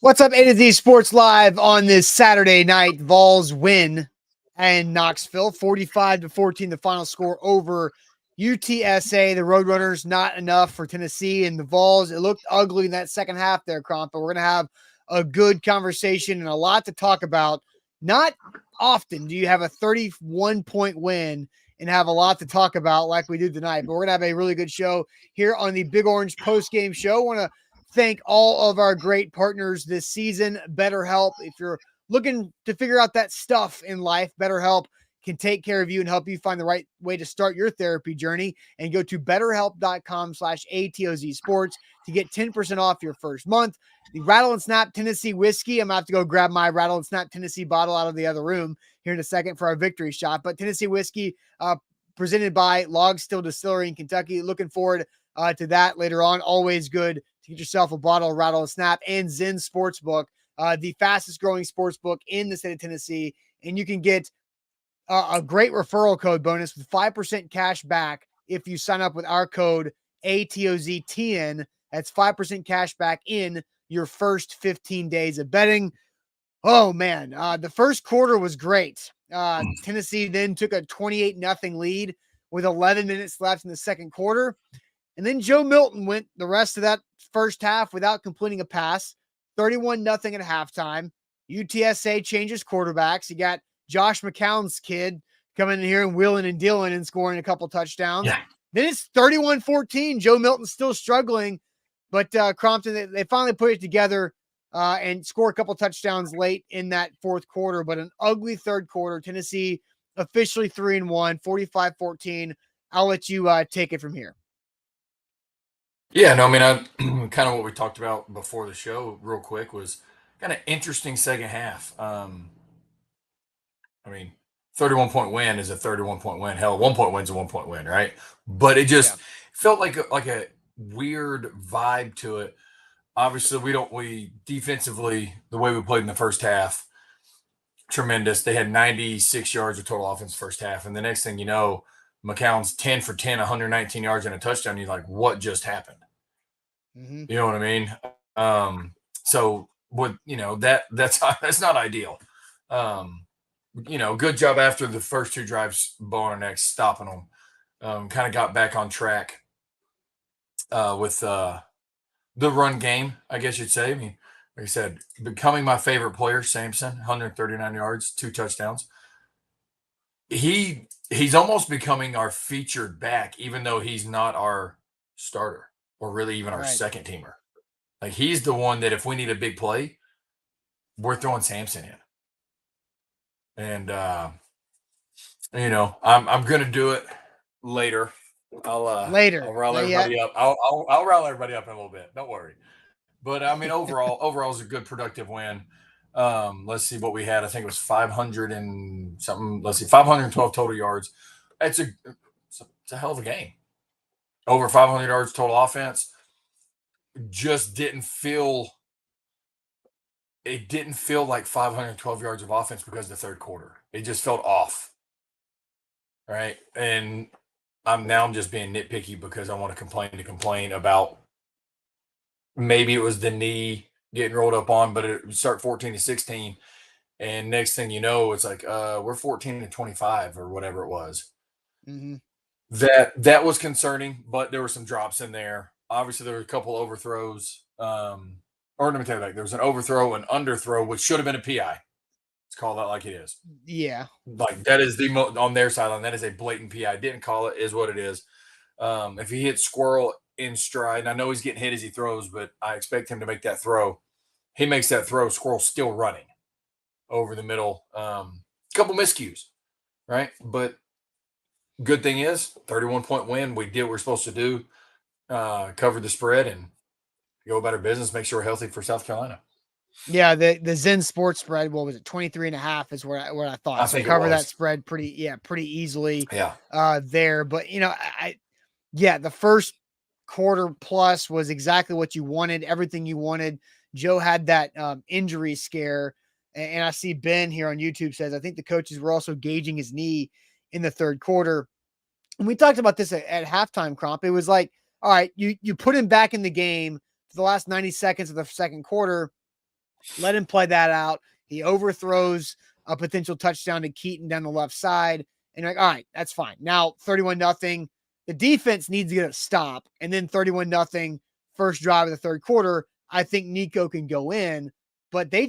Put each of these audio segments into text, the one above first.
What's up, A to Z Sports Live on this Saturday night. Vols win in Knoxville, 45-14, the final score over UTSA. The Roadrunners, not enough for Tennessee, and the Vols, it looked ugly in that second half there, Cromp, but we're going to have a good conversation and a lot to talk about. Not often do you have a 31-point win and have a lot to talk about like we do tonight, but we're going to have a really good show here on the Big Orange postgame show. I want to thank all of our great partners this season. BetterHelp, if you're looking to figure out that stuff in life, BetterHelp can take care of you and help you find the right way to start your therapy journey. And go to betterhelp.com/ATOZ sports to get 10% off your first month. The Rattle and Snap Tennessee whiskey. I'm going to have to go grab my Rattle and Snap Tennessee bottle out of the other room here in a second for our victory shot. But Tennessee whiskey presented by Log Still Distillery in Kentucky. Looking forward to that later on. Always good to get yourself a bottle of Rattle and Snap. And Zen Sportsbook, the fastest growing sportsbook in the state of Tennessee. And you can get a great referral code bonus with 5% cash back if you sign up with our code ATOZTN. That's 5% cash back in your first 15 days of betting. Oh, man. The first quarter was great. Tennessee then took a 28-0 lead with 11 minutes left in the second quarter. And then Joe Milton went the rest of that first half without completing a pass, 31-0 at halftime. UTSA changes quarterbacks. You got Josh McCown's kid coming in here and wheeling and dealing and scoring a couple touchdowns. Yeah. Then it's 31-14. Joe Milton's still struggling, but Crompton, they finally put it together and score a couple touchdowns late in that fourth quarter. But an ugly third quarter. Tennessee officially 3-1, 45-14. I'll let you take it from here. Yeah, no, I mean, kind of what we talked about before the show, real quick, was kind of interesting second half. I mean, 31-point win is a 31-point win. Hell, 1-point win's a 1-point win, right? But it just felt like a weird vibe to it. Obviously, we defensively, the way we played in the first half, tremendous. They had 96 yards of total offense first half, and the next thing you know, McCown's 10 for 10, 119 yards and a touchdown. You're like, what just happened? Mm-hmm. You know what I mean? So what, that's not ideal. Good job after the first two drives, bow on our necks, stopping them. Kind of got back on track with the run game, I guess you'd say. I mean, like I said, becoming my favorite player, Sampson, 139 yards, 2 touchdowns. He's almost becoming our featured back, even though he's not our starter or really even our second teamer. Like, he's the one that if we need a big play, we're throwing Sampson in. And I'm gonna do it later. I'll rile everybody up. I'll rile everybody up in a little bit. Don't worry. But I mean, overall is a good productive win. Let's see what we had. I think it was 500 and something. Let's see, 512 total yards. It's a hell of a game. Over 500 yards total offense. Just didn't feel like 512 yards of offense because of the third quarter. It just felt off. Right. And I'm just being nitpicky because I want to complain about maybe it was the knee getting rolled up on, but it would start 14-16. And next thing you know, it's like, we're 14-25 or whatever it was. Mm-hmm. That was concerning, but there were some drops in there. Obviously, there were a couple overthrows. Or let me tell you, there was an overthrow, an underthrow, which should have been a PI. Let's call that like it is. Yeah. Like, that is on their sideline. That is a blatant PI. Didn't call it, is what it is. If he hits Squirrel in stride, and I know he's getting hit as he throws, but I expect him to make that throw. He makes that throw, Squirrel's still running over the middle. Couple miscues, right? But good thing is, 31-point win. We did what we're supposed to do. Covered the spread and go about our business, make sure we're healthy for South Carolina. Yeah, the Zen Sports spread, what was it, 23.5 is where I thought. I think cover that spread pretty easily. There. But the first quarter plus was exactly what you wanted, everything you wanted. Joe had that injury scare, and I see Ben here on YouTube says, I think the coaches were also gauging his knee in the third quarter. And we talked about this at halftime, Cromp. It was like, all right, you put him back in the game for the last 90 seconds of the second quarter. let him play that out. He overthrows a potential touchdown to Keaton down the left side. And you're like, all right, that's fine. Now 31-0. The defense needs to get a stop. And then 31-0, first drive of the third quarter. I think Nico can go in. But there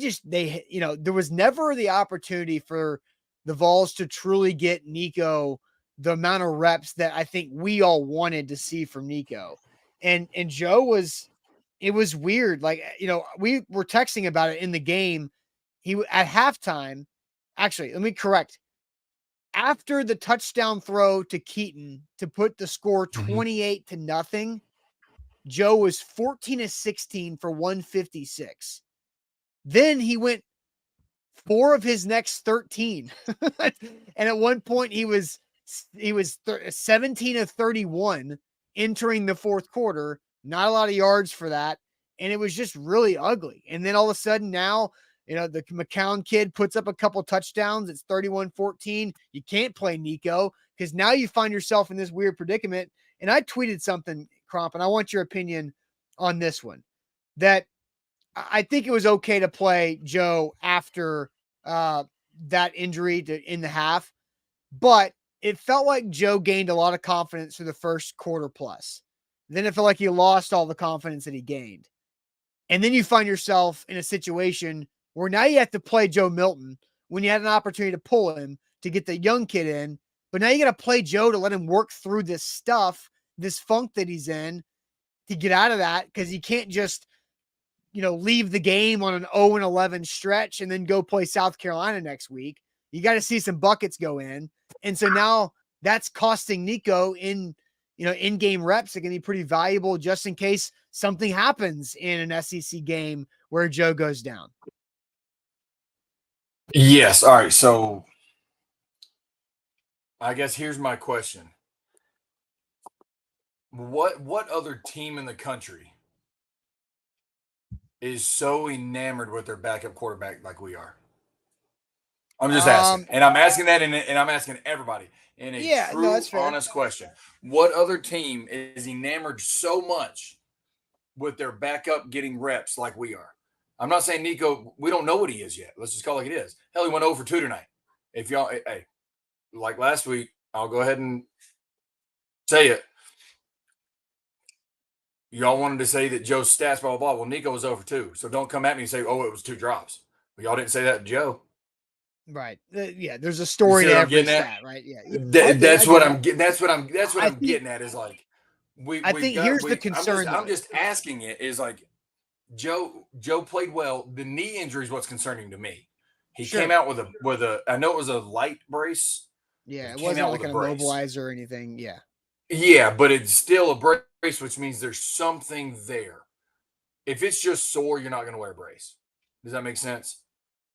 was never the opportunity for the Vols to truly get Nico the amount of reps that I think we all wanted to see from Nico. And Joe it was weird. Like, we were texting about it in the game. At halftime, actually, let me correct. After the touchdown throw to Keaton to put the score 28-0, Joe was 14 of 16 for 156. Then he went 4 of his next 13. And at one point he was 17 of 31 entering the fourth quarter. Not a lot of yards for that. And it was just really ugly. And then all of a sudden now, the McCown kid puts up a couple touchdowns. It's 31-14. You can't play Nico because now you find yourself in this weird predicament. And I tweeted something, Cromp, and I want your opinion on this one, that I think it was okay to play Joe after that injury in the half, but it felt like Joe gained a lot of confidence for the first quarter plus. Then it felt like he lost all the confidence that he gained. And then you find yourself in a situation where now you have to play Joe Milton when you had an opportunity to pull him to get the young kid in. But now you got to play Joe to let him work through this stuff, this funk that he's in, to get out of that, because he can't just, leave the game on an 0-11 stretch and then go play South Carolina next week. You got to see some buckets go in. And so now that's costing Nico in-game reps are going to be pretty valuable just in case something happens in an SEC game where Joe goes down. Yes. All right. So I guess here's my question. What other team in the country is so enamored with their backup quarterback like we are? I'm just asking. And I'm asking that, and I'm asking everybody in a true, honest question. What other team is enamored so much with their backup getting reps like we are? I'm not saying Nico, we don't know what he is yet. Let's just call it like it is. Hell, he went 0 for 2 tonight. If y'all, hey, like last week, I'll go ahead and say it. Y'all wanted to say that Joe's stats, blah, blah, blah. Well, Nico was 0 for 2. So don't come at me and say, oh, it was 2 drops. But y'all didn't say that to Joe. Right. There's a story to every stat, right? Yeah. That's what I'm getting at is like, here's the concern. I'm just asking it is like, Joe played well. The knee injury is what's concerning to me. He came out with a I know it was a light brace. Yeah, it wasn't like an immobilizer or anything. Yeah. Yeah, but it's still a brace, which means there's something there. If it's just sore, you're not going to wear a brace. Does that make sense?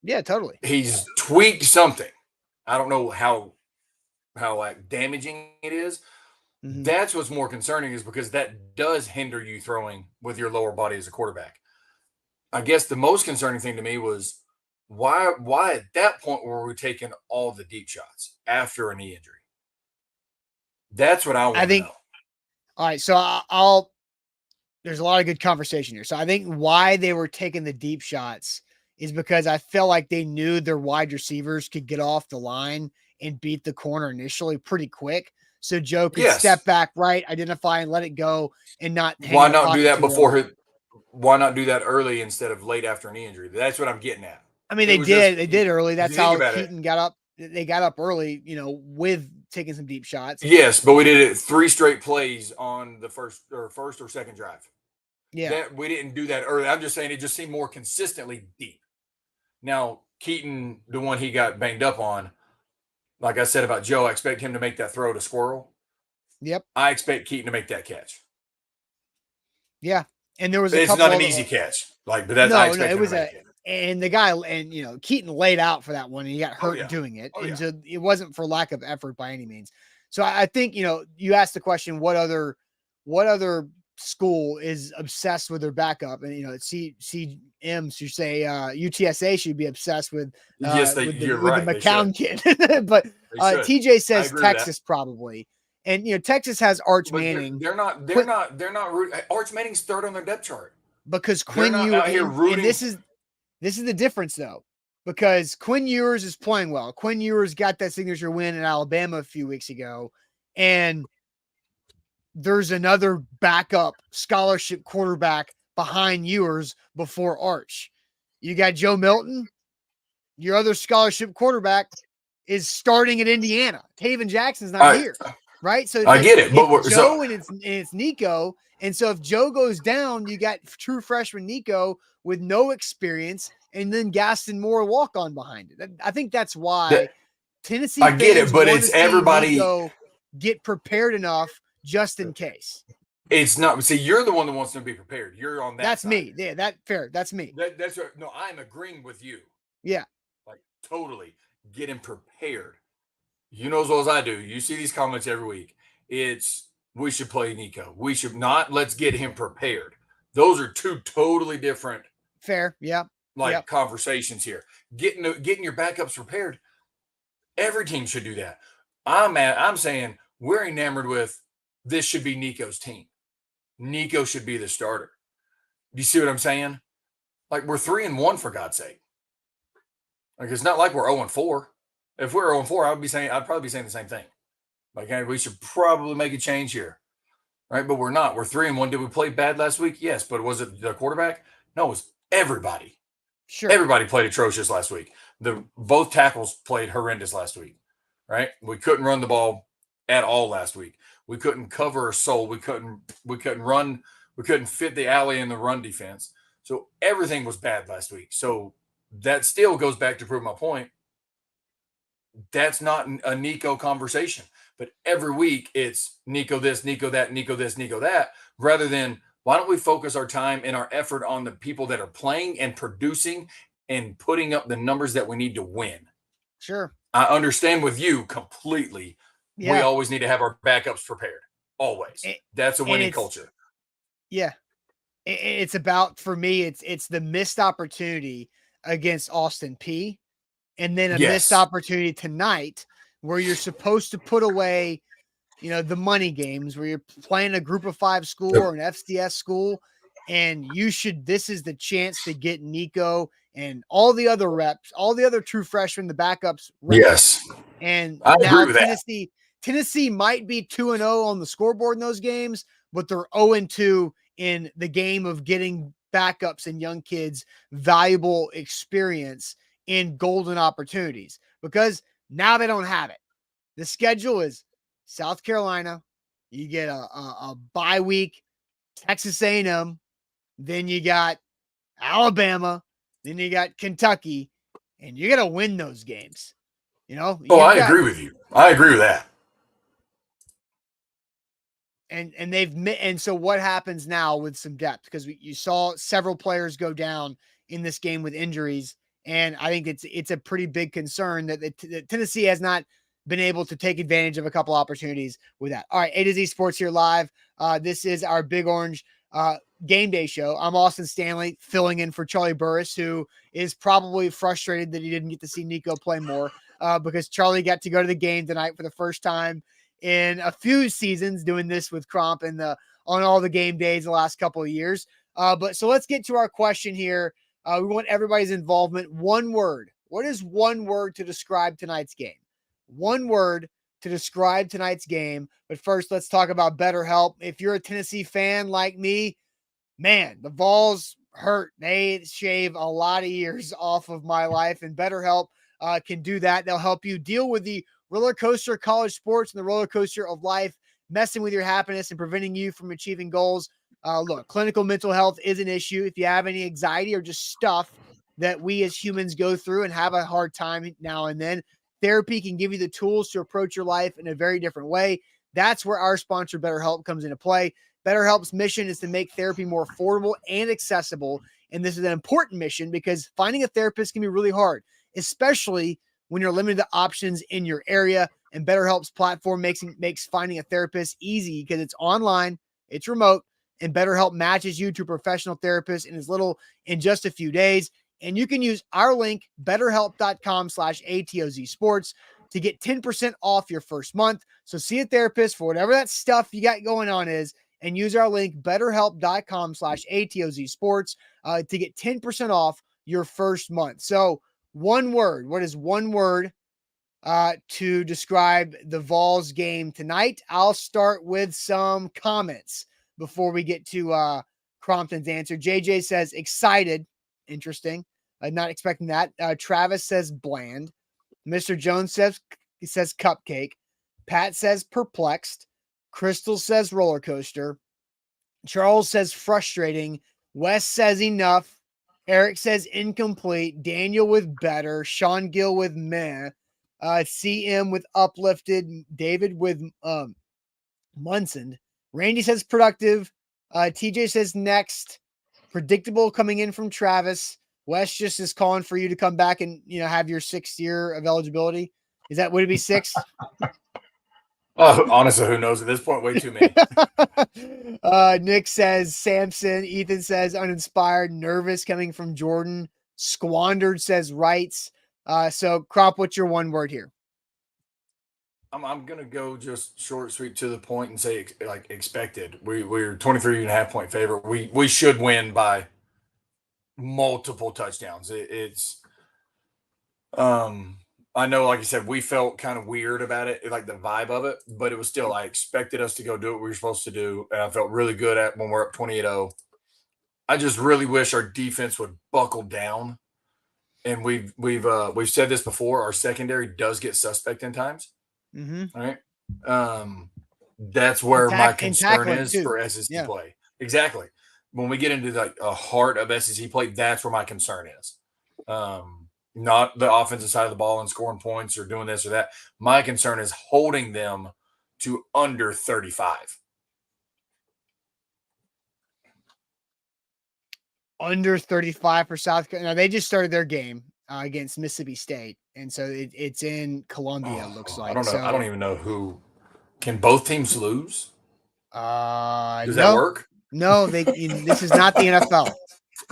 Yeah, totally. He's tweaked something. I don't know how like damaging it is. Mm-hmm. That's what's more concerning, is because that does hinder you throwing with your lower body as a quarterback. I guess the most concerning thing to me was why at that point were we taking all the deep shots after a knee injury? That's what I want to know. All right, so there's a lot of good conversation here. So I think why they were taking the deep shots is because I felt like they knew their wide receivers could get off the line and beat the corner initially pretty quick. So Joe could step back, right, identify and let it go and not hang. Why not do that before? Why not do that early instead of late after a knee injury? That's what I'm getting at. I mean, they did early. That's how Keaton got up. They got up early, with taking some deep shots. Yes, but we did it 3 straight plays on the first or second drive. Yeah. We didn't do that early. I'm just saying it just seemed more consistently deep. Now, Keaton, the one he got banged up on, like I said about Joe, I expect him to make that throw to Squirrel. Yep. I expect Keaton to make that catch. Yeah. And there was it's not an easy catch. But that's I expect him to make it. And the guy, Keaton laid out for that one, and he got hurt doing it. So it wasn't for lack of effort by any means. So I think, you asked the question, what other school is obsessed with their backup? And, CM should say UTSA should be obsessed with, with the McCown kid. But TJ says Texas probably. And, Texas has Arch Manning. They're not. Arch Manning's third on their depth chart. Because Quinn, and this This is the difference, though, because Quinn Ewers is playing well. Quinn Ewers got that signature win in Alabama a few weeks ago, and there's another backup scholarship quarterback behind Ewers before Arch. You got Joe Milton. Your other scholarship quarterback is starting at Indiana. Taven Jackson's not here, right? So I get it, but Joe and it's Nico. And so if Joe goes down, you got true freshman Nico with no experience, and then Gaston Moore walk on behind it. I think that's why Tennessee I get fans it, but want it's to see everybody Nico get prepared enough just in case. It's not. See, you're the one that wants to be prepared. You're on that. That's side. me. Yeah, that's fair. That's me. That's right. No, I'm agreeing with you. Yeah, like totally getting prepared. You know as well as I do. You see these comments every week. It's we should play Nico. We should not. Let's get him prepared. Those are two totally different. Fair. Yeah. Conversations here. Getting your backups prepared. Every team should do that. I'm saying we're enamored with this should be Nico's team. Nico should be the starter. Do you see what I'm saying? Like we're 3-1 for God's sake. Like it's not like we're 0-4. If we're 0-4, I'd probably be saying the same thing. Like, hey, we should probably make a change here. Right? But we're not. We're 3-1. Did we play bad last week? Yes. But was it the quarterback? No, it was everybody. Sure. Everybody played atrocious last week. Both tackles played horrendous last week. Right? We couldn't run the ball at all last week. We couldn't cover a soul. We couldn't run. We couldn't fit the alley in the run defense. So everything was bad last week. So that still goes back to prove my point. That's not a Nico conversation. But every week it's Nico this, Nico that, Nico this, Nico that, rather than why don't we focus our time and our effort on the people that are playing and producing and putting up the numbers that we need to win. Sure. I understand with you completely. Yeah. We always need to have our backups prepared. Always. That's a winning culture. Yeah. It's about, for me, it's the missed opportunity against Austin Peay. And then a missed opportunity tonight where you're supposed to put away, the money games where you're playing a group of 5 school or an FCS school. And this is the chance to get Nico and all the other reps, all the other true freshmen, the backups. Reps. Yes. And I now agree with Tennessee might be 2-0 on the scoreboard in those games, but they're 0-2 in the game of getting backups and young kids valuable experience in golden opportunities, because now they don't have it. The schedule is South Carolina. You get a bye week, Texas A&M. Then you got Alabama. Then you got Kentucky, and you got to win those games. I agree with you. I agree with that. And so what happens now with some depth? Because you saw several players go down in this game with injuries. And I think it's a pretty big concern that Tennessee has not been able to take advantage of a couple opportunities with that. All right, A to Z Sports here live. This is our Big Orange game day show. I'm Austin Stanley filling in for Charlie Burris, who is probably frustrated that he didn't get to see Nico play more because Charlie got to go to the game tonight for the first time in a few seasons doing this with Cromp and on all the game days the last couple of years. But so let's get to our question here. We want everybody's involvement. One word. What is one word to describe tonight's game? One word to describe tonight's game. But first, let's talk about BetterHelp. If you're a Tennessee fan like me, man, the Vols hurt. They shave a lot of years off of my life, and BetterHelp can do that. They'll help you deal with the roller coaster of college sports and the roller coaster of life, messing with your happiness and preventing you from achieving goals. Look, clinical mental health is an issue. If you have any anxiety or just stuff that we as humans go through and have a hard time now and then, therapy can give you the tools to approach your life in a very different way. That's where our sponsor, BetterHelp, comes into play. BetterHelp's mission is to make therapy more affordable and accessible. And this is an important mission because finding a therapist can be really hard, especially when you're limited to options in your area. And BetterHelp's platform makes finding a therapist easy because it's online, it's remote, and BetterHelp matches you to a professional therapist in just a few days. And you can use our link, betterhelp.com/ATOZ sports, to get 10% off your first month. So see a therapist for whatever that stuff you got going on is, and use our link, betterhelp.com/ATOZ sports, to get 10% off your first month. So one word, what is one word to describe the Vols game tonight? I'll start with some comments before we get to Crompton's answer. JJ says excited. Interesting. Not expecting that. Travis says bland. Mr. Jones says cupcake. Pat says perplexed. Crystal says roller coaster. Charles says frustrating. Wes says enough. Eric says incomplete. Daniel with better. Sean Gill with meh. CM with uplifted. David with Munson. Randy says productive. TJ says next. Predictable coming in from Travis. Wes just is calling for you to come back and have your 6th year of eligibility. Would it be 6? Oh, honestly, who knows at this point? Way too many. Nick says Samson. Ethan says uninspired, nervous coming from Jordan. Squandered says rights. So Crop, what's your one word here? I'm gonna go just short, sweet, to the point, and say like expected. We're 23.5 point favorite. We should win by multiple touchdowns. It's I know, like I said, we felt kind of weird about it, like the vibe of it, but it was still, I expected us to go do what we were supposed to do, and I felt really good at when we're up 28-0. I just really wish our defense would buckle down. And we've said this before, our secondary does get suspect in times. Mm-hmm. Right. That's where my concern is for SEC play. Exactly. When we get into like a heart of SEC play, that's where my concern is. Not the offensive side of the ball and scoring points or doing this or that. My concern is holding them to under 35. Under 35 for South Carolina. Now, they just started their game against Mississippi State, and so it's in Columbia, it looks like. I don't know. So, I don't even know who. Can both teams lose? Does that work? No, this is not the NFL.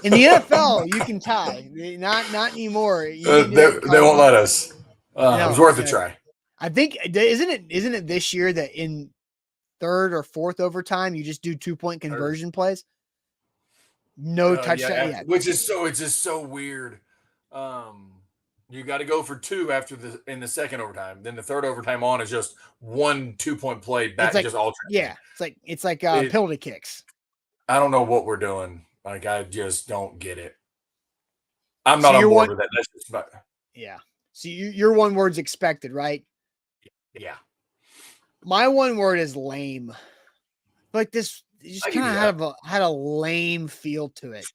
In the NFL, you can tie. Not anymore. They won't let us. It was worth a try. I think isn't it this year that in 3rd or 4th overtime you just do 2-point conversion plays? No touchdown yet. Which is it's just so weird. You got to go for 2 in the 2nd overtime. Then the 3rd overtime on is just 1 2-point play back, just all. Yeah, it's like penalty kicks. I don't know what we're doing. Like, I just don't get it. I'm not on board with that. That's just yeah. So your one word's expected, right? Yeah. My one word is lame. Like this, just kind of had a lame feel to it.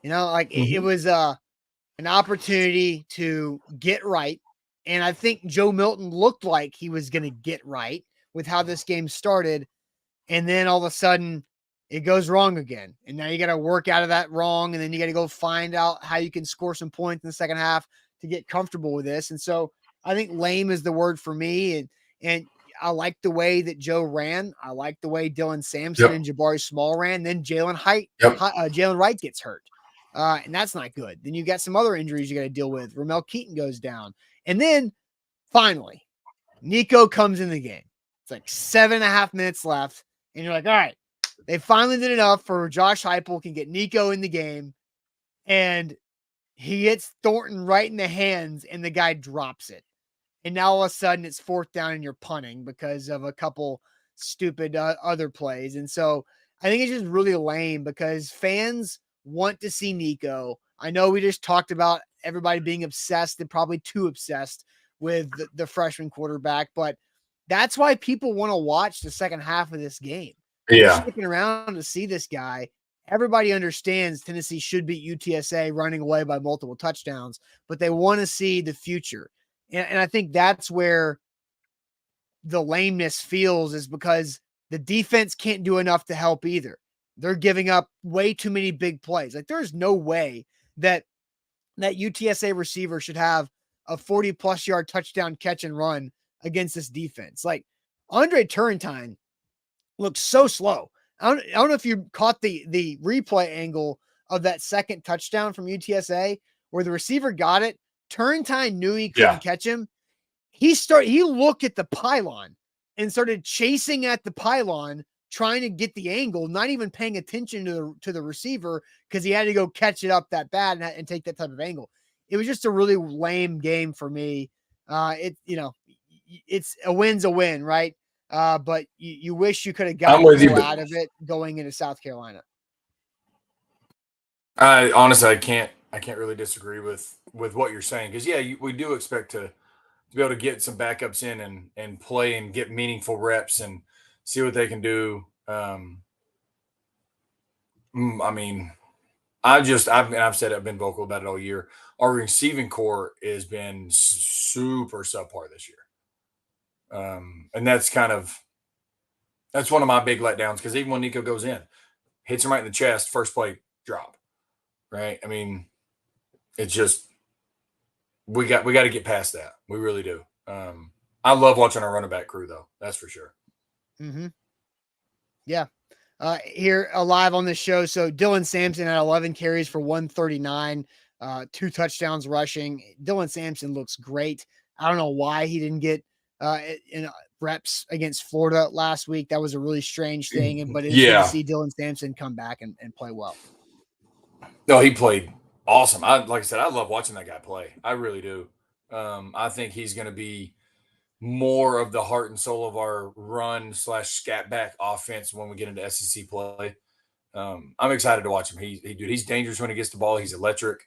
It was an opportunity to get right. And I think Joe Milton looked like he was going to get right with how this game started. And then all of a sudden it goes wrong again. And now you got to work out of that wrong. And then you got to go find out how you can score some points in the second half to get comfortable with this. And so I think lame is the word for me. And I like the way that Joe ran. I like the way Dylan Sampson and Jabari Small ran. Then Jalen Wright gets hurt. And that's not good. Then you got some other injuries you got to deal with. Ramel Keaton goes down. And then finally, Nico comes in the game. It's like 7.5 minutes left. And you're like, all right, they finally did enough for Josh Heupel can get Nico in the game. And he hits Thornton right in the hands and the guy drops it. And now all of a sudden it's 4th down and you're punting because of a couple stupid other plays. And so I think it's just really lame because fans want to see Nico. I know we just talked about everybody being obsessed and probably too obsessed with the freshman quarterback, but that's why people want to watch the second half of this game. Yeah. They're sticking around to see this guy. Everybody understands Tennessee should beat UTSA running away by multiple touchdowns, but they want to see the future. And I think that's where the lameness feels, is because the defense can't do enough to help either. They're giving up way too many big plays. Like, there's no way that UTSA receiver should have a 40-plus yard touchdown catch and run against this defense. Like, Andre Turrentine looks so slow. I don't know if you caught the replay angle of that second touchdown from UTSA where the receiver got it. Turrentine knew he couldn't catch him. He looked at the pylon and started chasing at the pylon, trying to get the angle, not even paying attention to the receiver because he had to go catch it up that bad and take that type of angle. It was just a really lame game for me. It's a win's a win, right? But you wish you could have gotten more out of it going into South Carolina. I honestly, I can't really disagree with what you're saying because we do expect to be able to get some backups in and play and get meaningful reps and see what they can do. I mean, I've said it, I've been vocal about it all year. Our receiving core has been super subpar this year, and that's one of my big letdowns because even when Nico goes in, hits him right in the chest, first play drop, right? I mean, it's just we got to get past that. We really do. I love watching our running back crew, though. That's for sure. Mm-hmm. Yeah. Here live on this show. So Dylan Sampson had 11 carries for 139, 2 touchdowns rushing. Dylan Sampson looks great. I don't know why he didn't get in reps against Florida last week. That was a really strange thing, but it's good to see Dylan Sampson come back and play well. No, he played awesome. Like I said, I love watching that guy play. I really do. I think he's going to be more of the heart and soul of our run/scat back offense when we get into SEC play. I'm excited to watch him. He's dangerous when he gets the ball. He's electric.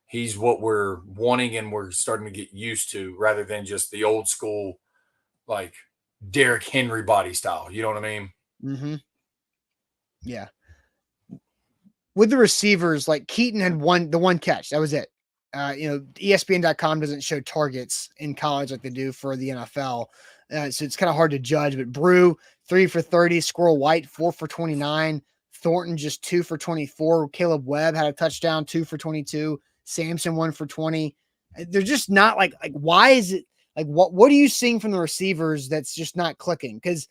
He's what we're wanting and we're starting to get used to rather than just the old school, like Derrick Henry body style. You know what I mean? Mm-hmm. Yeah. With the receivers, like Keaton had one catch. That was it. ESPN.com doesn't show targets in college like they do for the NFL. So it's kind of hard to judge, but Brew 3 for 30, Squirrel White 4 for 29, Thornton just 2 for 24. Caleb Webb had a touchdown, 2 for 22, Samson 1 for 20. They're just not like why is it like, what are you seeing from the receivers that's just not clicking? Cause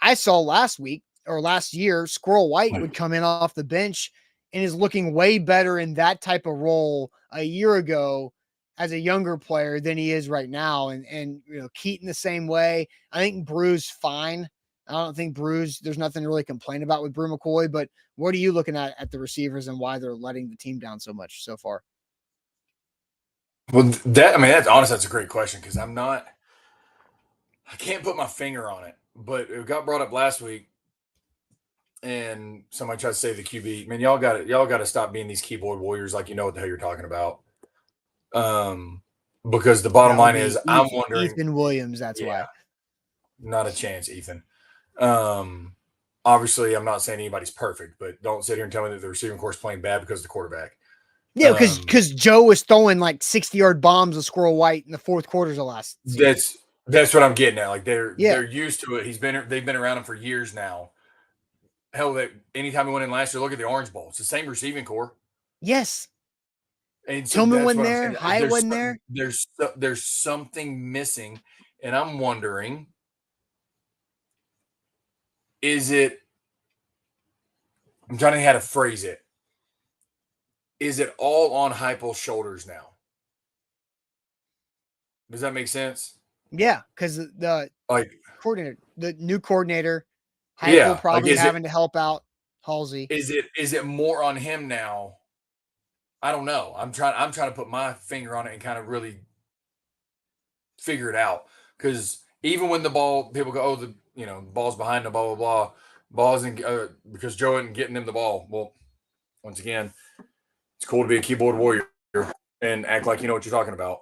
I saw last year, Squirrel White would come in off the bench and is looking way better in that type of role a year ago as a younger player than he is right now. And Keaton the same way. I think Brew's fine. I don't think there's nothing to really complain about with Brew McCoy, but what are you looking at the receivers and why they're letting the team down so much so far? Well, that's a great question because I can't put my finger on it, but it got brought up last week. And somebody tried to say the QB. Man, y'all got to stop being these keyboard warriors like you know what the hell you're talking about. Because the bottom line is, I'm wondering Ethan Williams. That's why. Not a chance, Ethan. Obviously, I'm not saying anybody's perfect, but don't sit here and tell me that the receiving corps is playing bad because of the quarterback. Yeah, because Joe was throwing like 60-yard bombs with Squirrel White in the fourth quarters of last season. That's what I'm getting at. Like they're used to it. They've been around him for years now. Hell, that anytime we went in last year, look at the Orange Bowl. It's the same receiving corps. Yes. And so Tillman wasn't there. Hyatt wasn't there. There's something missing, and I'm wondering, is it? I'm trying to think how to phrase it. Is it all on Heupel's shoulders now? Does that make sense? Yeah, because the new coordinator. Heupel probably having to help out Halsey. Is it more on him now? I don't know. I'm trying to put my finger on it and kind of really figure it out. Because even when the ball, people go, the ball's behind the blah blah blah, balls and because Joe isn't getting them the ball. Well, once again, it's cool to be a keyboard warrior and act like you know what you're talking about.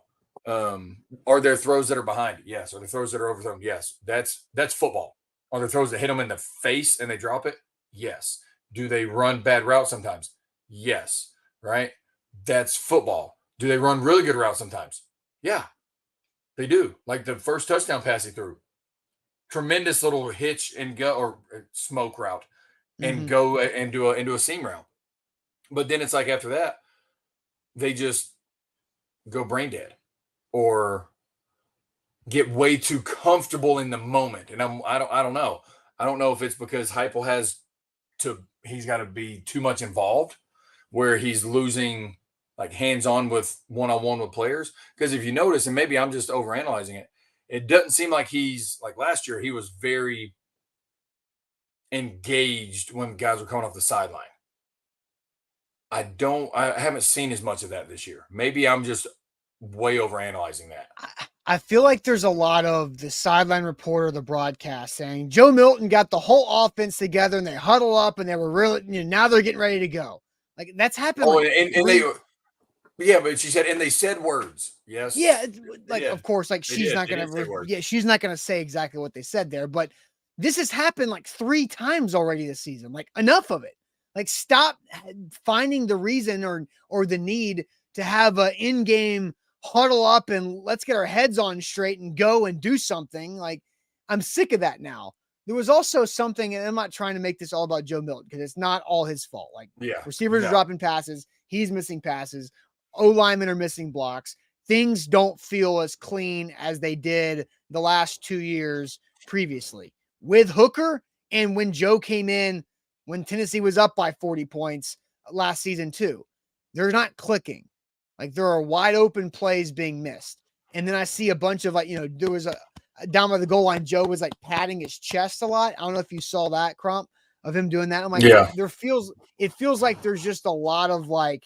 Are there throws that are behind? Yes. Are there throws that are overthrown? Yes. That's football. Are there throws that hit them in the face and they drop it? Yes. Do they run bad routes sometimes? Yes. Right? That's football. Do they run really good routes sometimes? Yeah, they do. Like the first touchdown pass he threw. Tremendous little hitch and go or smoke route and go and do into a seam route. But then it's like after that, they just go brain dead or get way too comfortable in the moment. And I don't know. I don't know if it's because Heupel he's got to be too much involved where he's losing like hands-on with one-on-one with players. Because if you notice, and maybe I'm just overanalyzing it, it doesn't seem like he's like last year, he was very engaged when guys were coming off the sideline. I haven't seen as much of that this year. Maybe I'm just way overanalyzing that. I feel like there's a lot of the sideline reporter, the broadcast saying Joe Milton got the whole offense together and they huddle up and they were really, now they're getting ready to go. Like that's happened. Oh, but she said, and they said words. Yes. Yeah. Like, of course, like she's not going to say exactly what they said there, but this has happened like 3 times already this season. Like enough of it. Like stop finding the reason or the need to have an in-game huddle up and let's get our heads on straight and go and do something. Like I'm sick of that now. There was also something, and I'm not trying to make this all about Joe Milton because it's not all his fault. Like receivers are dropping passes. He's missing passes. O-linemen are missing blocks. Things don't feel as clean as they did the last 2 years previously with Hooker. And when Joe came in, when Tennessee was up by 40 points last season too, they're not clicking. Like there are wide open plays being missed. And then I see a bunch of there was a down by the goal line, Joe was like patting his chest a lot. I don't know if you saw that, Crump, of him doing that. I'm like, it feels like there's just a lot of my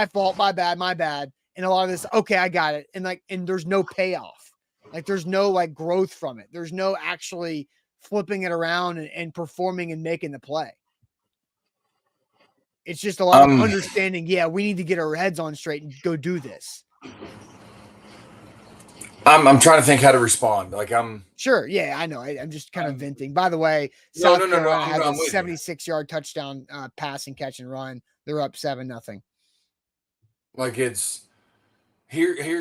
fault, my bad. And a lot of this, okay, I got it. And there's no payoff. Like there's no like growth from it. There's no actually flipping it around and performing and making the play. It's just a lot of understanding. Yeah, we need to get our heads on straight and go do this. I'm trying to think how to respond. Like sure. Yeah, I know. I'm just kind of venting. By the way, South Carolina had a 76-yard touchdown pass and catch and run. They're up 7-0. Like here's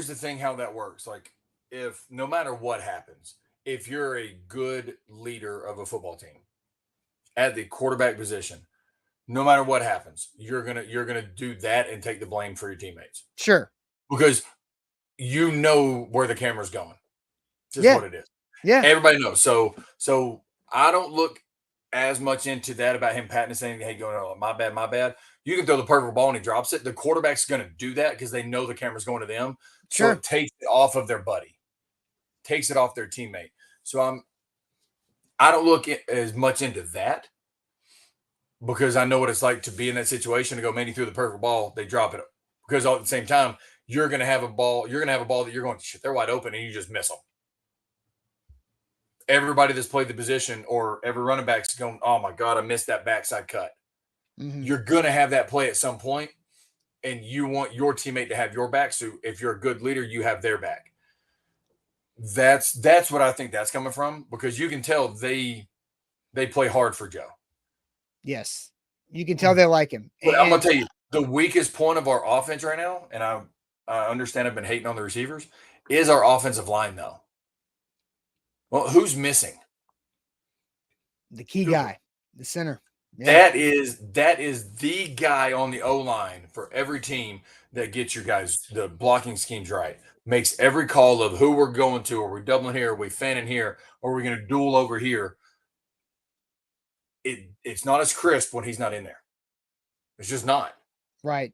the thing, how that works. Like if no matter what happens, if you're a good leader of a football team at the quarterback position, no matter what happens, you're gonna do that and take the blame for your teammates. Sure. Because you know where the camera's going. Just what it is. Yeah. Everybody knows. So I don't look as much into that about him patting and saying, hey, going, oh, my bad. You can throw the perfect ball and he drops it. The quarterback's going to do that because they know the camera's going to them. Sure. So it takes it off of their buddy, takes it off their teammate. So I don't look as much into that because I know what it's like to be in that situation to go, man, he threw the perfect ball. They drop it. Because all at the same time, you're going to have a ball. You're going to have a ball that you're going, shit, they're wide open and you just miss them. Everybody that's played the position or every running back's going, oh my God, I missed that backside cut. Mm-hmm. You're going to have that play at some point, and you want your teammate to have your back. So if you're a good leader, you have their back. That's what I think that's coming from, because you can tell they play hard for Joe. Yes. You can tell they like him. But I'm going to tell you, the weakest point of our offense right now, and I understand I've been hating on the receivers, is our offensive line, though. Well, who's missing? The key guy, the center. Yeah. That is the guy on the O-line for every team that gets your guys the blocking schemes right. Makes every call of who we're going to. Are we doubling here? Are we fanning here? Or are we going to duel over here? It's not as crisp when he's not in there. It's just not. Right.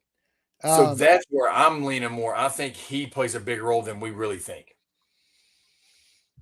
So that's where I'm leaning more. I think he plays a bigger role than we really think.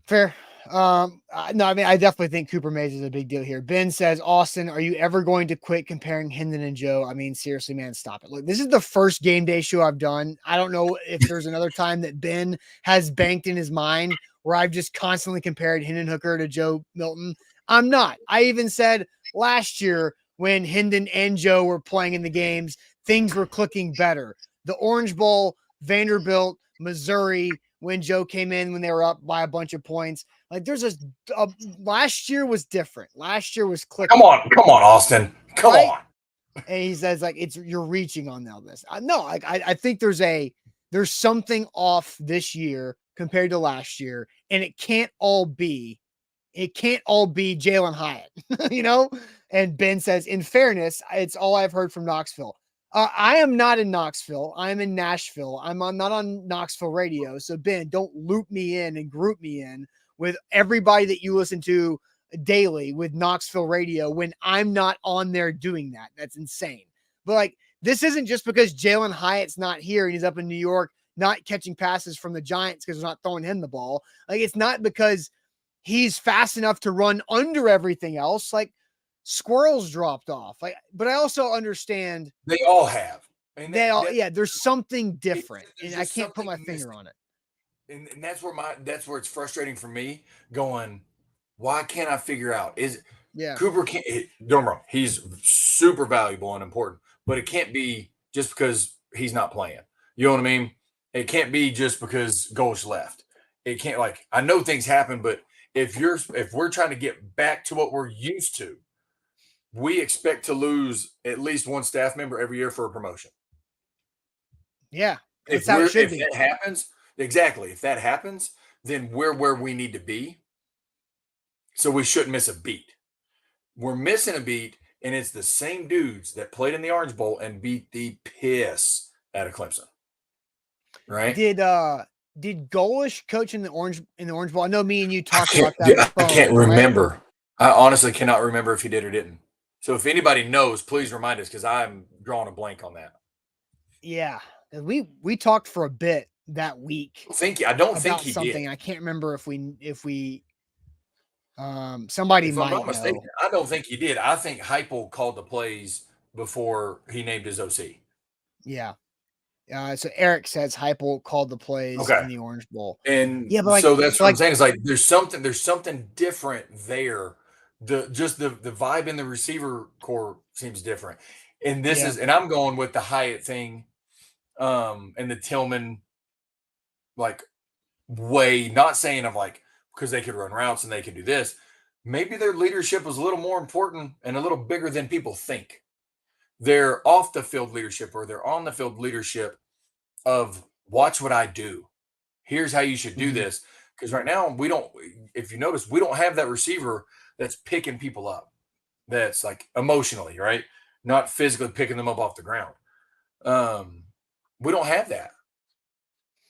Fair. No, I mean, I definitely think Cooper Mays is a big deal here. Ben says, Austin, are you ever going to quit comparing Hendon and Joe? I mean, seriously, man, stop it. Look, this is the first game day show I've done. I don't know if there's another time that Ben has banked in his mind where I've just constantly compared Hendon Hooker to Joe Milton. I'm not. I even said last year when Hendon and Joe were playing in the games, things were clicking better. The Orange Bowl, Vanderbilt, Missouri, when Joe came in, when they were up by a bunch of points. Like there's last year was different. Last year was clicking. Come on, Austin. Come on. And he says like, you're reaching on all this. No, I think there's something off this year compared to last year. And it can't all be Jalen Hyatt, And Ben says, in fairness, it's all I've heard from Knoxville. I am not in Knoxville. I'm in Nashville. I'm not on Knoxville radio. So Ben, don't loop me in and group me in with everybody that you listen to daily with Knoxville radio when I'm not on there doing that. That's insane. But like, this isn't just because Jalen Hyatt's not here and he's up in New York, not catching passes from the Giants because they're not throwing him the ball. Like, it's not because he's fast enough to run under everything else. Like squirrels dropped off. Like, but I also understand they all have. And there's something different, and I just can't put my something finger missing. on it. And that's where it's frustrating for me. Going, why can't I figure out? Cooper can't. Don't get me wrong, he's super valuable and important, but it can't be just because he's not playing. You know what I mean? It can't be just because Ghost left. It can't. Like, I know things happen, but if we're trying to get back to what we're used to, we expect to lose at least one staff member every year for a promotion. Yeah, that's how it should be. If that happens, exactly. If that happens, then we're where we need to be. So we shouldn't miss a beat. We're missing a beat, and it's the same dudes that played in the Orange Bowl and beat the piss out of Clemson. Right? Did Golish coach in the Orange Bowl? I know me and you talked about that. I can't remember. Right? I honestly cannot remember if he did or didn't. So if anybody knows, please remind us, because I'm drawing a blank on that. Yeah, we talked for a bit that week. I don't think he something. did. I can't remember if we somebody if might I'm not mistaken, know. I don't think he did. I think Heupel called the plays before he named his OC. Yeah. So Eric says Heupel called the plays in the Orange Bowl. And yeah, but so that's what I'm saying. Is like there's something different there. The vibe in the receiver core seems different. And this is, and I'm going with the Hyatt thing, and the Tillman like way, not saying of like because they could run routes and they could do this. Maybe their leadership was a little more important and a little bigger than people think. Their off the field leadership or their on the field leadership of watch what I do. Here's how you should do this. Because right now we don't, if you notice, we don't have that receiver that's picking people up. That's like emotionally, right? Not physically picking them up off the ground. We don't have that.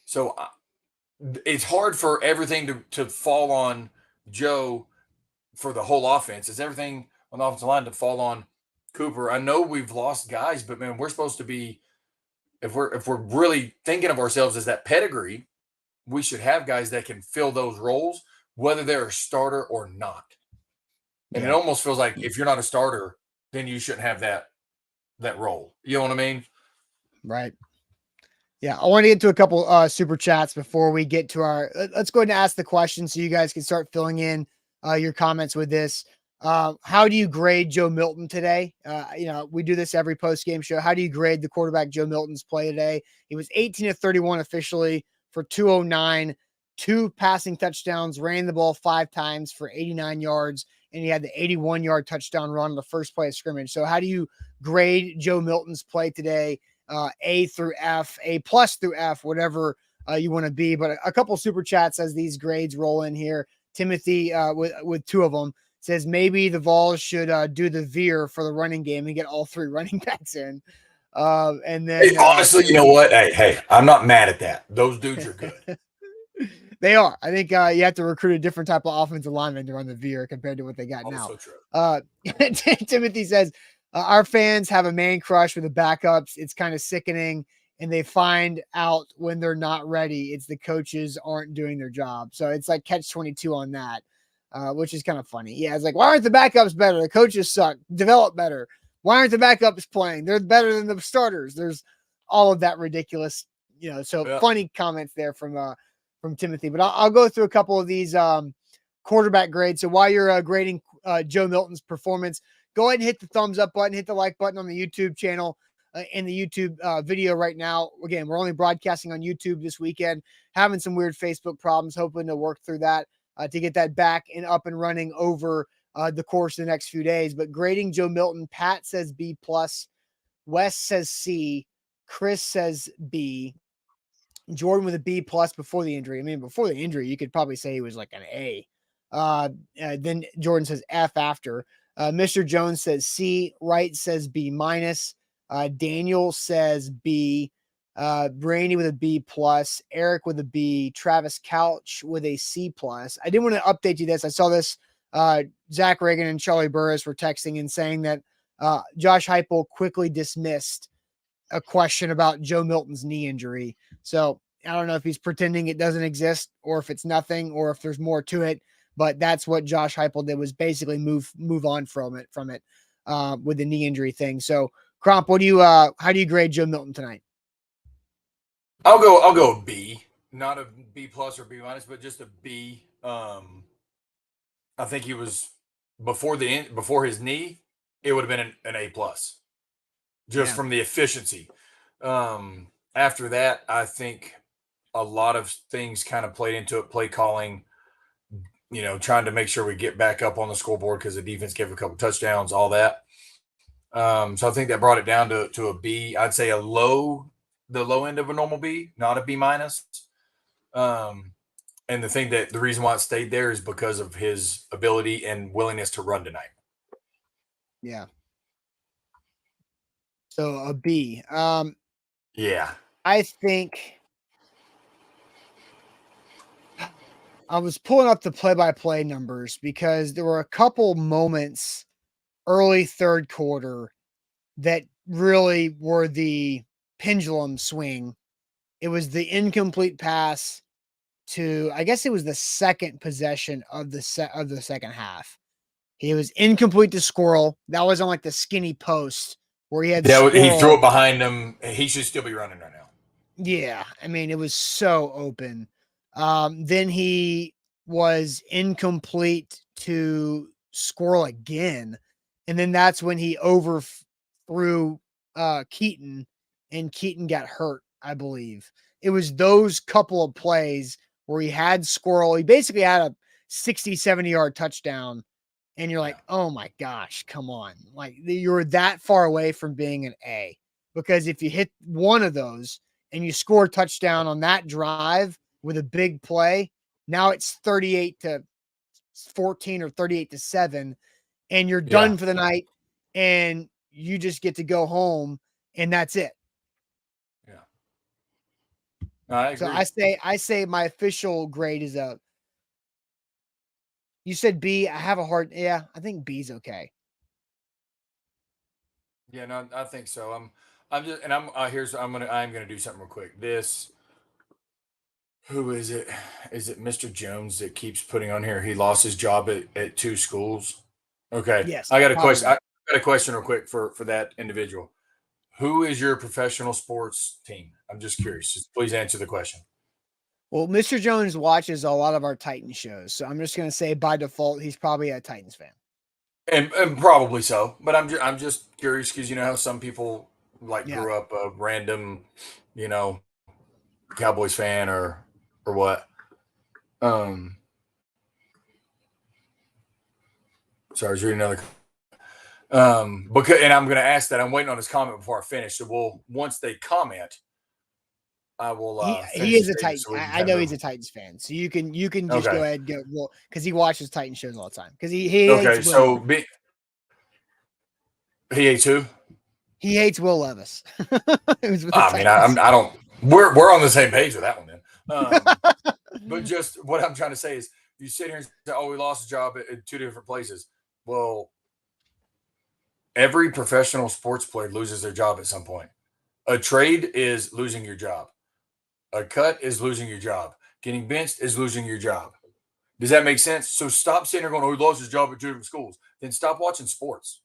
So it's hard for everything to fall on Joe for the whole offense. It's everything on the offensive line to fall on Cooper. I know we've lost guys, but man, we're supposed to be, if we're really thinking of ourselves as that pedigree, we should have guys that can fill those roles, whether they're a starter or not. And it almost feels like if you're not a starter, then you shouldn't have that role. You know what I mean? Right. Yeah, I want to get to a couple super chats before we get to our. Let's go ahead and ask the question so you guys can start filling in your comments with this. How do you grade Joe Milton today? We do this every post-game show. How do you grade the quarterback Joe Milton's play today? He was 18 of 31 officially for 209, 2 passing touchdowns, ran the ball 5 times for 89 yards, and he had the 81-yard touchdown run on the first play of scrimmage. So how do you grade Joe Milton's play today? A through F, A plus through F, whatever you want to be. But a couple super chats as these grades roll in here. Timothy with 2 of them says maybe the Vols should do the veer for the running game and get all 3 running backs in. And then honestly, you know what? Hey, I'm not mad at that. Those dudes are good. They are. I think you have to recruit a different type of offensive lineman to run the veer compared to what they got now. True. Timothy says, our fans have a man crush with the backups. It's kind of sickening, and they find out when they're not ready. It's the coaches aren't doing their job. So it's like catch-22 on that, which is kind of funny. Yeah, it's like, why aren't the backups better? The coaches suck. Develop better. Why aren't the backups playing? They're better than the starters. There's all of that ridiculous, funny comments there from Timothy. But I'll go through a couple of these quarterback grades. So while you're grading Joe Milton's performance, go ahead and hit the thumbs up button, hit the like button on the YouTube channel, in the YouTube video right now. Again, we're only broadcasting on YouTube this weekend, having some weird Facebook problems, hoping to work through that to get that back and up and running over the course of the next few days. But grading Joe Milton, Pat says B+, Wes says C, Chris says B, Jordan with a B+ before the injury. I mean, before the injury, you could probably say he was like an A. Then Jordan says F after. Mr. Jones says C. Wright says B-. Daniel says B. Brandy with a B+. Eric with a B. Travis Couch with a C+. I did want to update you this. I saw this. Zach Reagan and Charlie Burris were texting and saying that Josh Heupel quickly dismissed a question about Joe Milton's knee injury. So I don't know if he's pretending it doesn't exist or if it's nothing or if there's more to it. but that's what Josh Heupel did, was basically move on from it with the knee injury thing. So, Cromp, how do you grade Joe Milton tonight? I'll go B, not a B plus or B minus, but just a B. I think he was before his knee, it would have been an A plus, just from the efficiency. After that, I think a lot of things kind of played into it, play calling, trying to make sure we get back up on the scoreboard because the defense gave a couple touchdowns, all that. So I think that brought it down to a B. I'd say the low end of a normal B, not a B minus. And the reason why it stayed there is because of his ability and willingness to run tonight. Yeah. So a B. Yeah. I think I was pulling up the play-by-play numbers because there were a couple moments early third quarter that really were the pendulum swing. It was the incomplete pass to, I guess it was the second possession of the second half. He was incomplete to Squirrel. That was on like the skinny post where he had Squirrel. He threw it behind him. He should still be running right now. Yeah, I mean, it was so open. Then he was incomplete to Squirrel again. And then that's when he overthrew Keaton, and Keaton got hurt, I believe. It was those couple of plays where he had Squirrel. He basically had a 60, 70-yard touchdown. And you're like, oh my gosh, come on. Like, you're that far away from being an A. Because if you hit one of those and you score a touchdown on that drive with a big play, now it's 38-14 or 38-7, and you're done for the night, and you just get to go home, and that's it. Yeah. I agree. So I say my official grade is a. You said B. I have a hard. Yeah, I think B's okay. Yeah, no, I think so. I'm gonna do something real quick. Who is it? Is it Mr. Jones that keeps putting on here? He lost his job at two schools. Okay. Yes. I got a question. I got a question real quick for that individual. Who is your professional sports team? I'm just curious. Just please answer the question. Well, Mr. Jones watches a lot of our Titans shows, so I'm just going to say by default he's probably a Titans fan. And probably so, but I'm just curious because you know how some people grew up a random, Cowboys fan or what. Sorry, I was reading another. And I'm going to ask that. I'm waiting on his comment before I finish. So once they comment, I will. He is a Titans. I know he's a Titans fan, so you can just go ahead and go because he watches Titans shows all the time. Because he hates Will. He hates who? He hates Will Levis. I don't. We're on the same page with that one then. But just what I'm trying to say is, you sit here and say, "Oh, we lost a job at two different places." Well, every professional sports player loses their job at some point. A trade is losing your job. A cut is losing your job. Getting benched is losing your job. Does that make sense? So stop sitting there going, "Oh, he lost his job at two different schools." Then stop watching sports.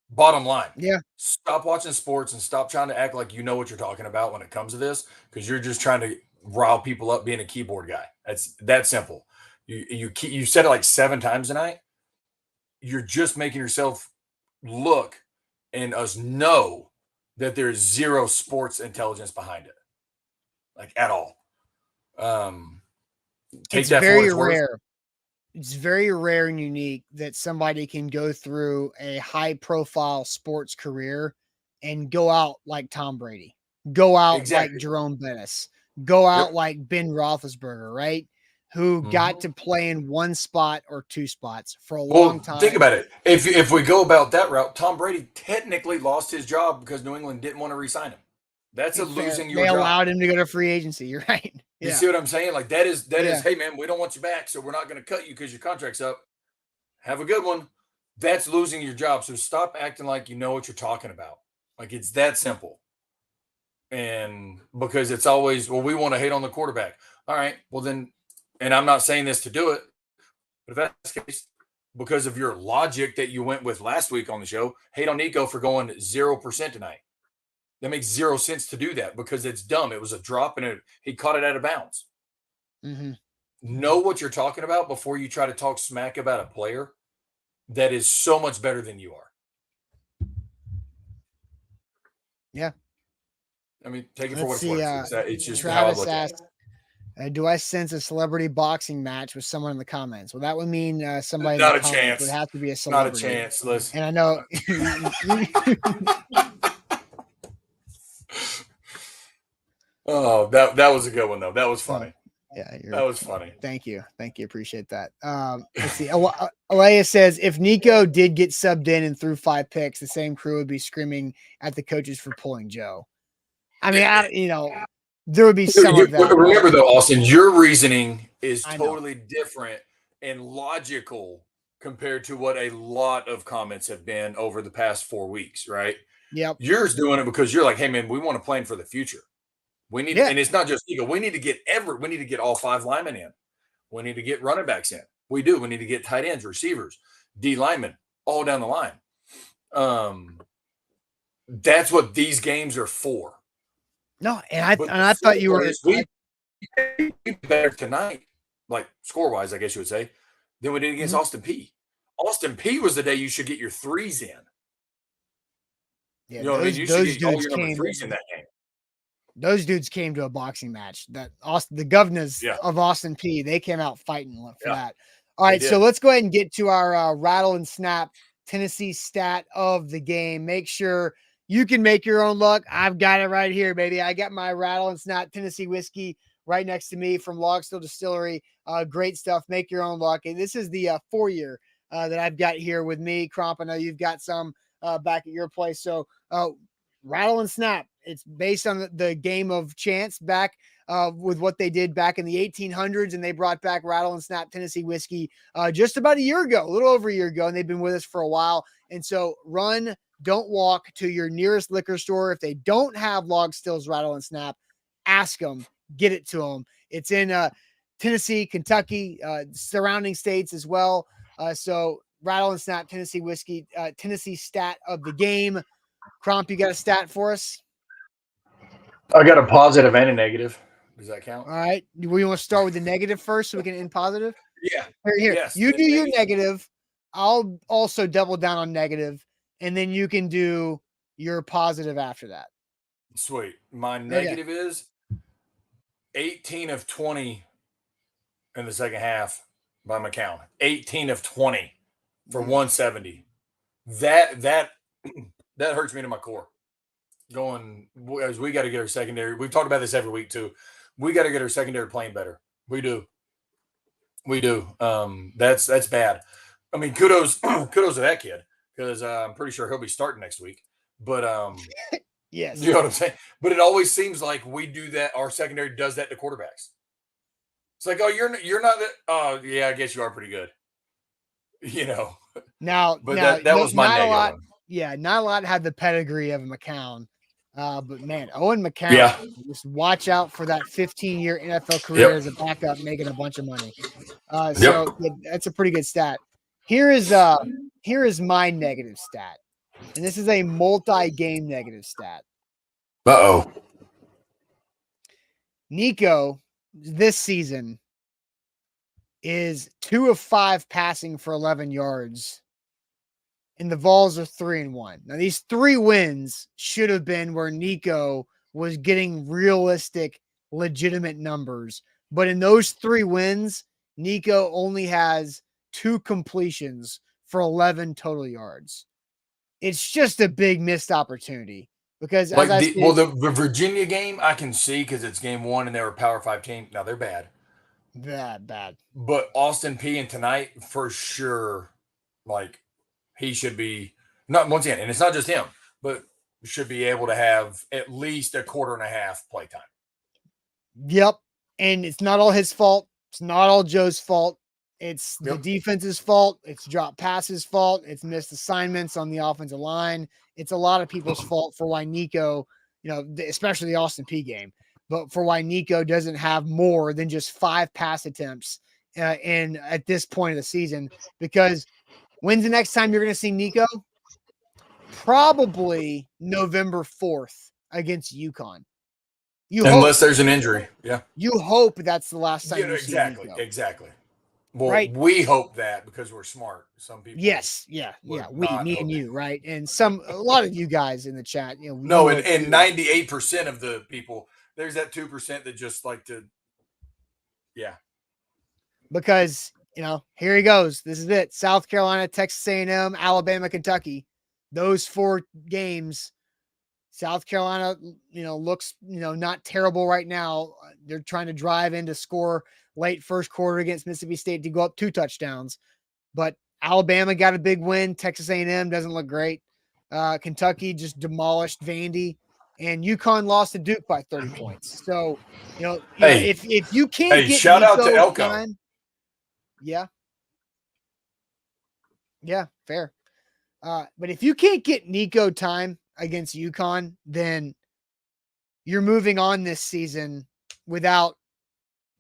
Bottom line. Yeah. Stop watching sports and stop trying to act like you know what you're talking about when it comes to this, because you're just trying to rile people up being a keyboard guy. That's that simple. You said it like 7 times tonight. You're just making yourself look and us know that there's zero sports intelligence behind it, like at all. It's very rare. It's very rare and unique that somebody can go through a high-profile sports career and go out like Tom Brady, go out like Jerome Bettis, go out like Ben Roethlisberger, right? Who got to play in one spot or two spots for a long time. Think about it. If we go about that route, Tom Brady technically lost his job because New England didn't want to re-sign him. That's losing your job. They allowed him to go to free agency. You're right. You see what I'm saying? Like that is, hey man, we don't want you back, so we're not going to cut you because your contract's up. Have a good one. That's losing your job. So stop acting like you know what you're talking about. Like it's that simple. And because it's always, well, we want to hate on the quarterback. All right, well then and I'm not saying this to do it, but if that's the case, because of your logic that you went with last week on the show, hate on Nico for going 0% tonight. That makes 0 sense to do that because it's dumb. It was a drop and he caught it out of bounds. Mm-hmm. Know what you're talking about before you try to talk smack about a player that is so much better than you are. Yeah. I mean, take it for what it's worth. It's just Travis how I look at it. Do I sense a celebrity boxing match with someone in the comments? Well, that would mean somebody Not in the a comments chance. would have to be a celebrity. Not a chance. Listen. And I know. Oh, that was a good one though. That was funny. Yeah, that was funny. Thank you. Appreciate that. Let's see. Alea says if Nico did get subbed in and threw 5 picks, the same crew would be screaming at the coaches for pulling Joe. I mean, there would be some of that. Remember though, Austin, your reasoning is totally different and logical compared to what a lot of comments have been over the past 4 weeks, right? Yep. Yours doing it because you're like, hey man, we want to plan for the future. We need, and it's not just Nico. We need to get all 5 linemen in. We need to get running backs in. We do. We need to get tight ends, receivers, D linemen, all down the line. That's what these games are for. No, and I thought you were better tonight, like score wise, I guess you would say, than we did against Austin Peay. Austin Peay was the day you should get your 3s in. Yeah, you know what I mean? You should get all your number 3s in that game. Those dudes came to a boxing match. The governors of Austin Peay, they came out fighting for that. All right, so let's go ahead and get to our rattle and snap Tennessee stat of the game. Make sure you can make your own luck. I've got it right here, baby. I got my rattle and snap Tennessee whiskey right next to me from Log Still Distillery. Great stuff. Make your own luck. And this is the 4-year that I've got here with me. Cromp, I know you've got some back at your place. So rattle and snap. It's based on the game of chance back with what they did back in the 1800s, and they brought back rattle and snap Tennessee whiskey just about a year ago, a little over a year ago, and they've been with us for a while. And so run, don't walk to your nearest liquor store. If they don't have Log Still's rattle and snap, ask them, get it to them. It's in Tennessee, Kentucky, surrounding states as well. So rattle and snap Tennessee whiskey, Tennessee stat of the game. Cromp, you got a stat for us? I got a positive and a negative. Does that count? All right. We want to start with the negative first so we can end positive? Yeah. Here. Yes, you do your negative. I'll also double down on negative, and then you can do your positive after that. Sweet. My negative is 18 of 20 in the second half by my count. 18 of 20 for 170. That hurts me to my core. Going as we got to get our secondary. We've talked about this every week too. We got to get our secondary playing better. We do. That's bad. I mean, kudos to that kid because I'm pretty sure he'll be starting next week. But yes, you know what I'm saying. But it always seems like we do that. Our secondary does that to quarterbacks. It's like, oh, you're not that. Oh, yeah, I guess you are pretty good. You know. But that was my negative. Yeah, not a lot had the pedigree of a McCown. But man, Owen McCown, just watch out for that 15-year NFL career as a backup, making a bunch of money. So that's a pretty good stat. Here is my negative stat, and this is a multi-game negative stat. Nico this season is 2 of 5 passing for 11 yards. And the Vols are 3-1. Now, these 3 wins should have been where Nico was getting realistic, legitimate numbers. But in those 3 wins, Nico only has 2 completions for 11 total yards. It's just a big missed opportunity because the Virginia game I can see because it's game 1 and they were a Power 5 team. Now they're bad. Bad. But Austin Peay and tonight for sure, like. He should be not once again, and it's not just him, but should be able to have at least a quarter and a half playtime. Yep. And it's not all his fault. It's not all Joe's fault. It's the defense's fault. It's drop passes fault. It's missed assignments on the offensive line. It's a lot of people's fault for why Nico, especially the Austin Peay game. but for why Nico doesn't have more than just 5 pass attempts in at this point of the season. Because when's the next time you're going to see Nico? Probably November 4th against UConn. Unless there's an injury. Yeah. You hope that's the last time you see exactly. Nico. Exactly. Well, right? We hope that because we're smart. Some people. Yes. Yeah. Yeah. Me hoping. and you, right? And a lot of you guys in the chat, No, and 98% of the people, there's that 2% that just like to. Yeah. Because, here he goes. This is it. South Carolina, Texas A&M, Alabama, Kentucky. Those 4 games. South Carolina, looks, not terrible right now. They're trying to drive in to score late first quarter against Mississippi State to go up 2 touchdowns. But Alabama got a big win. Texas A&M doesn't look great. Kentucky just demolished Vandy, and UConn lost to Duke by 30 points. So, if you can't get shout out to Nico Elko. time, yeah, fair. But if you can't get Nico time against UConn, then you're moving on this season without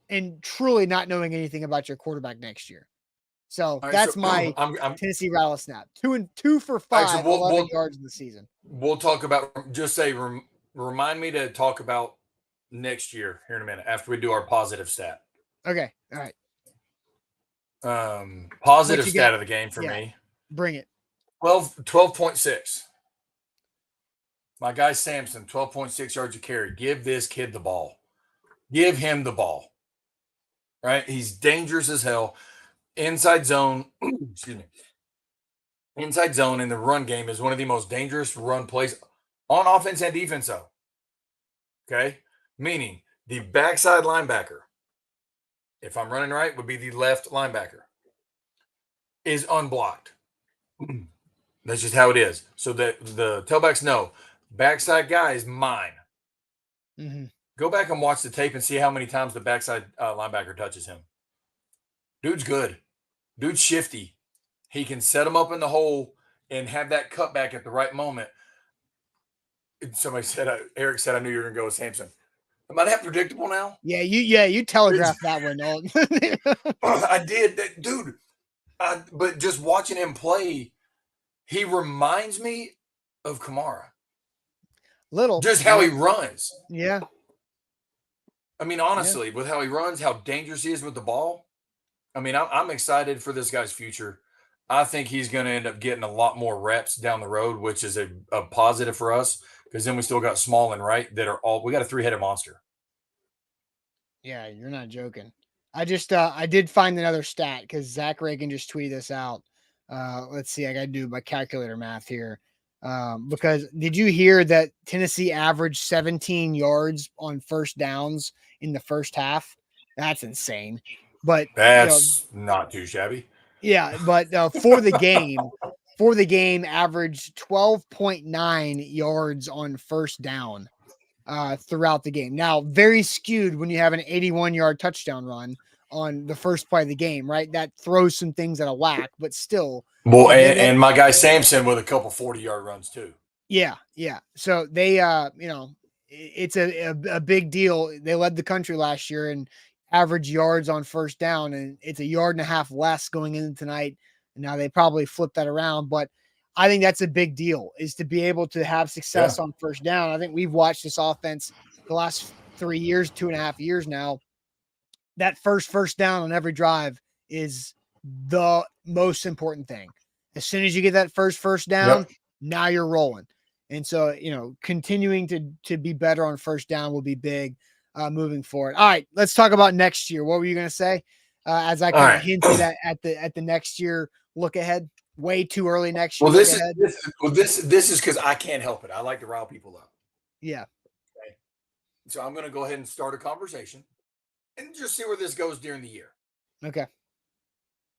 and truly not knowing anything about your quarterback next year. So that's my Tennessee Rattlesnap. 2 for 5, 11 yards in the season. We'll talk about, just say, remind me to talk about next year here in a minute after we do our positive stat. Okay. All right. Positive stat of the game for me. Bring it. 12.6. My guy Sampson, 12.6 yards a carry. Give this kid the ball. Give him the ball. Right? He's dangerous as hell. Inside zone, excuse me. Inside zone in the run game is one of the most dangerous run plays on offense and defense, though. Okay? Meaning the backside linebacker, if I'm running right, would be the left linebacker, is unblocked. That's just how it is. So that the tailbacks know, backside guy is mine. Mm-hmm. Go back and watch the tape and see how many times the backside linebacker touches him. Dude's good. Dude's shifty. He can set him up in the hole and have that cutback at the right moment. Somebody said, Eric said, I knew you were going to go with Sampson. Am I that predictable now? Yeah, you telegraphed that one. I did. Dude, but just watching him play, he reminds me of Kamara. Little. Just how he runs. Yeah. I mean, honestly, with how he runs, how dangerous he is with the ball. I mean, I'm excited for this guy's future. I think he's going to end up getting a lot more reps down the road, which is a positive for us, because then we still got Small and Wright that are we got a 3-headed monster. Yeah, you're not joking. I just I did find another stat because Zach Reagan just tweeted this out. Let's see, I got to do my calculator math here. Because did you hear that Tennessee averaged 17 yards on first downs in the first half? That's insane. But that's not too shabby. Yeah, but for the game, averaged 12.9 yards on first down throughout the game. Now, very skewed when you have an 81-yard touchdown run on the first play of the game, right? That throws some things out of whack, but still. Well, and my guy Sampson with a couple 40-yard runs too. Yeah. So they, it's a big deal. They led the country last year in average yards on first down, and it's 1.5 yards less going into tonight. And now they probably flip that around, but I think that's a big deal, is to be able to have success on first down. I think we've watched this offense the last 3 years, 2.5 years now. That first down on every drive is the most important thing. As soon as you get that first down, now you're rolling. And so, continuing to be better on first down will be big moving forward. All right, let's talk about next year. What were you going to say? As I kind of hinted at the next year look ahead. Way too early next year. Well, this is because I can't help it. I like to rile people up. Yeah. Okay. So I'm going to go ahead and start a conversation and just see where this goes during the year. Okay.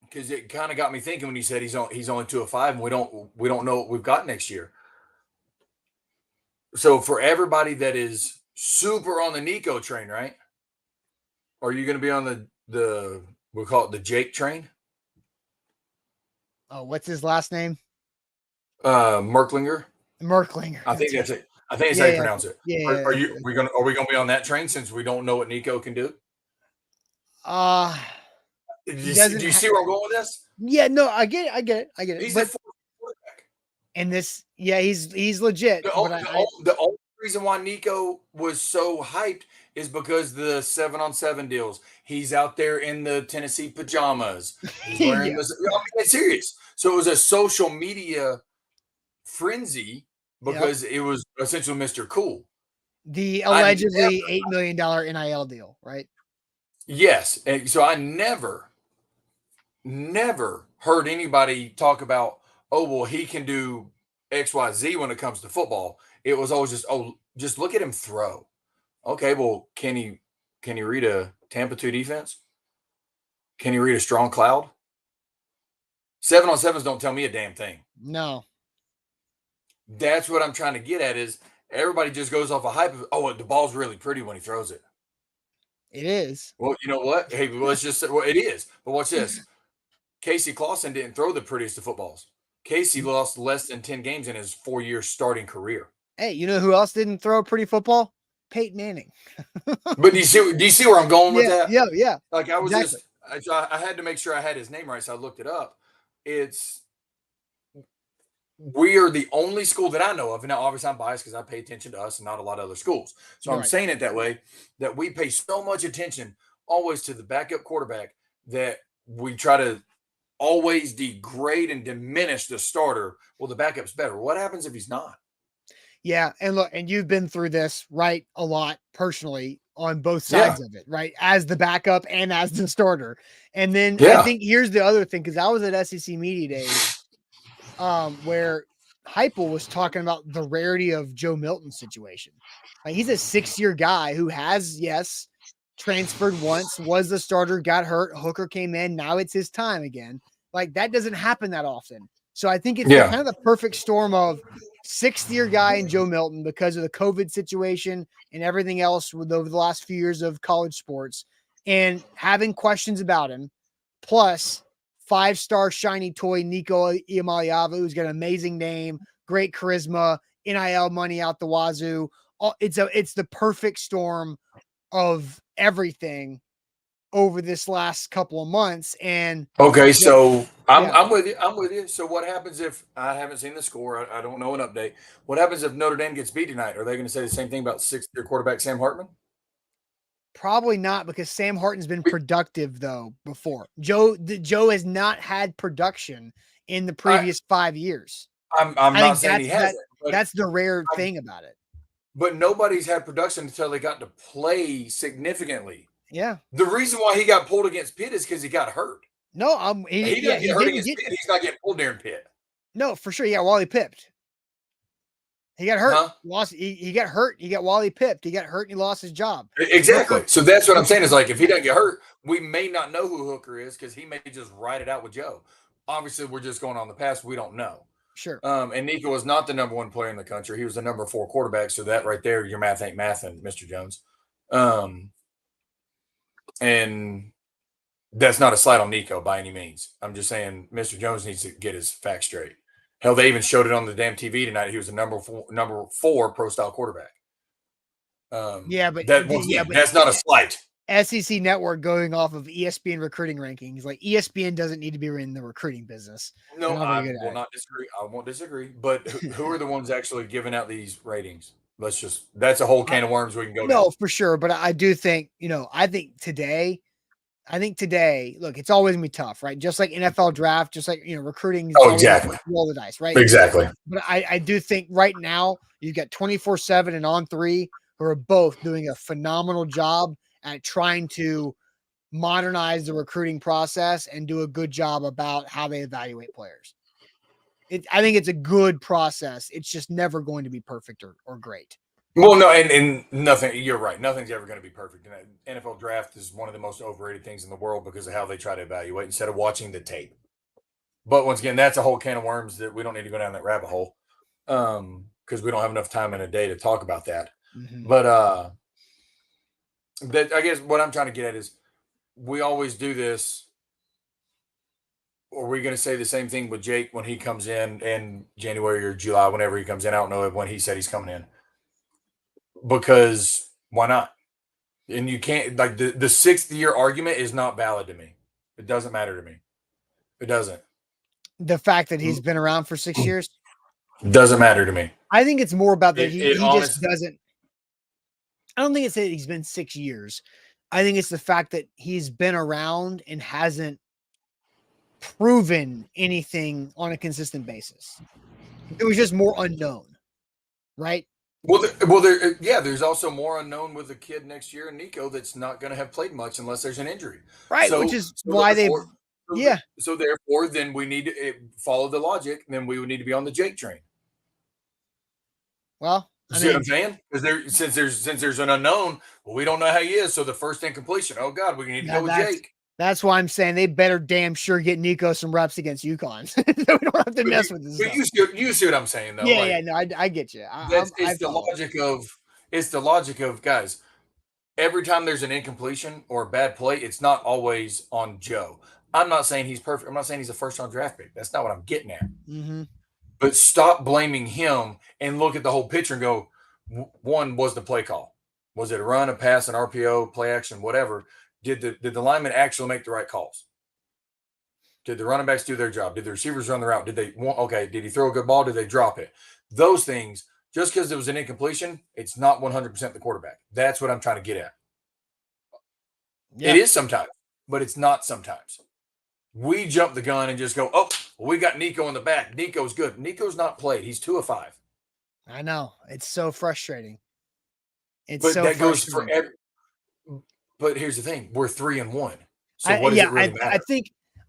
Because it kind of got me thinking when you said he's only 2 of 5, and we don't know what we've got next year. So for everybody that is super on the Nico train, right? Are you going to be on the we'll call it the Jake train? Oh, what's his last name? Merklinger. Merklinger. I think that's it. I think it's how you pronounce it. Yeah. Are we gonna be on that train since we don't know what Nico can do? Do He you doesn't. see where I'm going with this? Yeah, no, I get it. He's But the fourth quarterback. and this, yeah, he's legit. But The only reason why Nico was so hyped is because the 7-on-7 deals. He's out there in the Tennessee pajamas. He's wearing yeah, this. I mean, it's serious. So it was a social media frenzy yep. because it was essentially Mr. Cool. The allegedly $8 million NIL deal, right? Yes. And so I never heard anybody talk about, oh, well, he can do XYZ when it comes to football. It was always just, oh, just look at him throw. Okay, well, can he read a Tampa 2 defense? Can he read a strong cloud? 7-on-7s don't tell me a damn thing. No. That's what I'm trying to get at is everybody just goes off a hype of, oh, the ball's really pretty when he throws it. It is. Well, you know what? Hey, let's just say, well, it is. But watch this. Casey Clausen didn't throw the prettiest of footballs. Casey lost less than 10 games in his 4-year starting career. Hey, you know who else didn't throw a pretty football? Peyton Manning. But do you see where I'm going with that? Yeah. Like I was exactly. I had to make sure I had his name right, so I looked it up. We are the only school that I know of, and now obviously I'm biased because I pay attention to us and not a lot of other schools. So I'm saying it that way, that we pay so much attention always to the backup quarterback that we try to always degrade and diminish the starter. Well, the backup's better. What happens if he's not? Yeah, and look, and you've been through this, right, a lot personally on both sides of it, right, as the backup and as the starter. And then I think here's the other thing, because I was at SEC Media Days, where Heupel was talking about the rarity of Joe Milton's situation. Like, he's a 6-year guy who has, yes, transferred once, was the starter, got hurt, Hooker came in, now it's his time again. Like, that doesn't happen that often. So I think it's kind of the perfect storm of 6th-year guy in Joe Milton because of the COVID situation and everything else with over the last few years of college sports, and having questions about him, plus 5-star shiny toy Nico Iamaleava, who's got an amazing name, great charisma, NIL money out the wazoo. It's the perfect storm of everything over this last couple of months. And okay, so I'm with you. So what happens if I haven't seen the score? I don't know an update. What happens if Notre Dame gets beat tonight? Are they going to say the same thing about 6th-year quarterback Sam Hartman? Probably not, because Sam Hartman's been productive though before. Joe has not had production in the previous 5 years. I'm not saying he hasn't. That's the rare thing about it. But nobody's had production until they got to play significantly. Yeah. The reason why he got pulled against Pitt is because he got hurt. No, he didn't get hurt against Pitt. He's not getting pulled during Pitt. No, for sure. He got Wally pipped. He got hurt. Lost. He got hurt. He got Wally pipped. He got hurt and he lost his job. Exactly. So that's what I'm saying is, like, if he doesn't get hurt, we may not know who Hooker is because he may just ride it out with Joe. Obviously, we're just going on the past. We don't know. Sure. And Nico was not the number 1 player in the country. He was the number 4 quarterback. So that right there, your math ain't mathing, Mr. Jones. And that's not a slight on Nico by any means. I'm just saying Mr. Jones needs to get his facts straight. Hell, they even showed it on the damn TV tonight. He was a number 4 pro style quarterback. But that's not a slight. SEC Network going off of ESPN recruiting rankings. Like, ESPN doesn't need to be in the recruiting business. No, I will not disagree. I won't disagree. But who are the ones actually giving out these ratings? That's a whole can of worms we can go down. No, for sure. But I do think, I think today, look, it's always gonna be tough, right? Just like NFL draft, just like, recruiting. Oh, exactly. Roll the dice, right? Exactly. But I do think right now you've got 24/7 and On3 who are both doing a phenomenal job at trying to modernize the recruiting process and do a good job about how they evaluate players. I think it's a good process. It's just never going to be perfect or great. Well, no, and nothing. You're right. Nothing's ever going to be perfect. And NFL draft is one of the most overrated things in the world because of how they try to evaluate instead of watching the tape. But once again, that's a whole can of worms that we don't need to go down that rabbit hole because we don't have enough time in a day to talk about that. Mm-hmm. But I guess what I'm trying to get at is we always do this. Are we going to say the same thing with Jake when he comes in January or July, whenever he comes in? I don't know when he said he's coming in. because why not? And you can't, like, the 6th year argument is not valid to me. It doesn't matter to me. It doesn't. The fact that he's been around for 6 years doesn't matter to me. I think it's more about that It he honest, just doesn't. I don't think it's that he's been 6 years. I think it's the fact that he's been around and hasn't proven anything on a consistent basis. It was just more unknown, right? there's also more unknown with the kid next year, Nico, that's not going to have played much unless there's an injury. Right, which is why they've yeah. So therefore, then we need to follow the logic. Then we would need to be on the Jake train. Well, I mean, what I'm saying? Because since there's an unknown, well, we don't know how he is. So the first incompletion, oh God, we need to go with Jake. That's why I'm saying they better damn sure get Nico some reps against UConn. So we don't have to mess with this. But you see what I'm saying, though. Yeah, no, I get you. It's the logic of guys. Every time there's an incompletion or a bad play, it's not always on Joe. I'm not saying he's perfect. I'm not saying he's a first-round draft pick. That's not what I'm getting at. Mm-hmm. But stop blaming him and look at the whole picture and go, one, was the play call? Was it a run, a pass, an RPO, play action, whatever? Did the linemen actually make the right calls? Did the running backs do their job? Did the receivers run the route? Did he throw a good ball? Did they drop it? Those things, just because it was an incompletion, it's not 100% the quarterback. That's what I'm trying to get at. Yeah. It is sometimes, but it's not sometimes. We jump the gun and just go, oh, well, we got Nico in the back. Nico's good. Nico's not played. He's 2 of 5. I know. It's so frustrating. But that goes for every. But here's the thing: we're 3-1. So what does it really matter?